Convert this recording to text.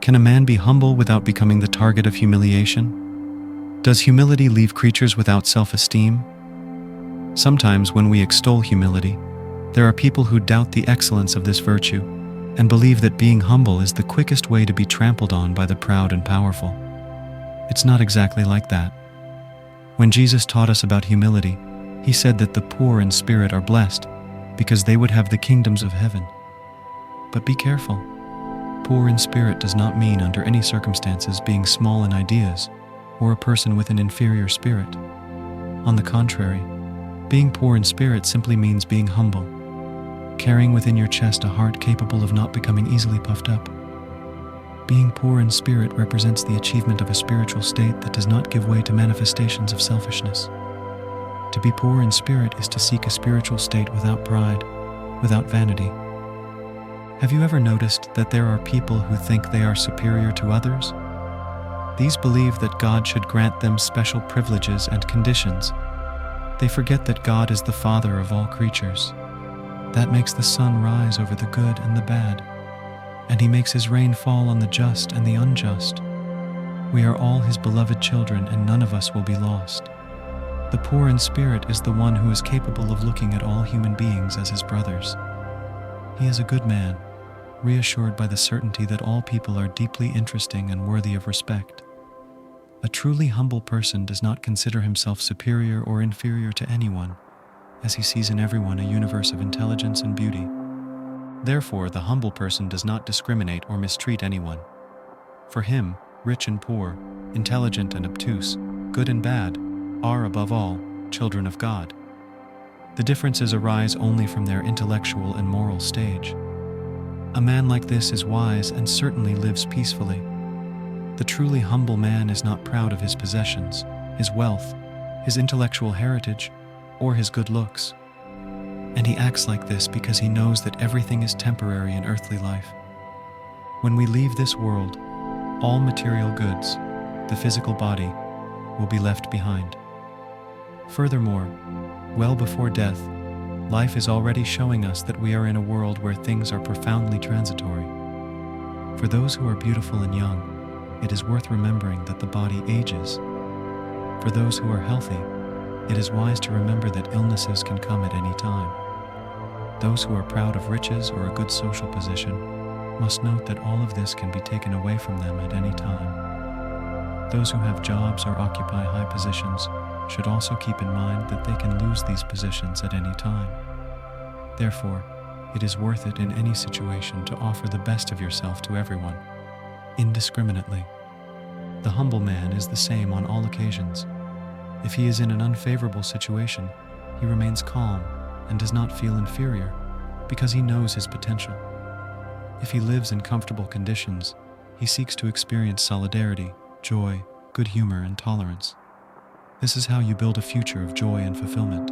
Can a man be humble without becoming the target of humiliation? Does humility leave creatures without self-esteem? Sometimes when we extol humility, there are people who doubt the excellence of this virtue and believe that being humble is the quickest way to be trampled on by the proud and powerful. It's not exactly like that. When Jesus taught us about humility, he said that the poor in spirit are blessed because they would have the kingdoms of heaven. But be careful. Poor in spirit does not mean under any circumstances being small in ideas or a person with an inferior spirit. On the contrary, being poor in spirit simply means being humble, carrying within your chest a heart capable of not becoming easily puffed up. Being poor in spirit represents the achievement of a spiritual state that does not give way to manifestations of selfishness. To be poor in spirit is to seek a spiritual state without pride, without vanity. Have you ever noticed that there are people who think they are superior to others? These believe that God should grant them special privileges and conditions. They forget that God is the Father of all creatures. That makes the sun rise over the good and the bad, and he makes his rain fall on the just and the unjust. We are all his beloved children, and none of us will be lost. The poor in spirit is the one who is capable of looking at all human beings as his brothers. He is a good man, reassured by the certainty that all people are deeply interesting and worthy of respect. A truly humble person does not consider himself superior or inferior to anyone, as he sees in everyone a universe of intelligence and beauty. Therefore, the humble person does not discriminate or mistreat anyone. For him, rich and poor, intelligent and obtuse, good and bad, are above all children of God. The differences arise only from their intellectual and moral stage. A man like this is wise and certainly lives peacefully. The truly humble man is not proud of his possessions, his wealth, his intellectual heritage, or his good looks. And he acts like this because he knows that everything is temporary in earthly life. When we leave this world, all material goods, the physical body, will be left behind. Furthermore, well before death, life is already showing us that we are in a world where things are profoundly transitory. For those who are beautiful and young, it is worth remembering that the body ages. For those who are healthy, it is wise to remember that illnesses can come at any time. Those who are proud of riches or a good social position must note that all of this can be taken away from them at any time. Those who have jobs or occupy high positions should also keep in mind that they can lose these positions at any time. Therefore, it is worth it in any situation to offer the best of yourself to everyone, indiscriminately. The humble man is the same on all occasions. If he is in an unfavorable situation, he remains calm and does not feel inferior because he knows his potential. If he lives in comfortable conditions, he seeks to experience solidarity, joy, good humor, and tolerance. This is how you build a future of joy and fulfillment.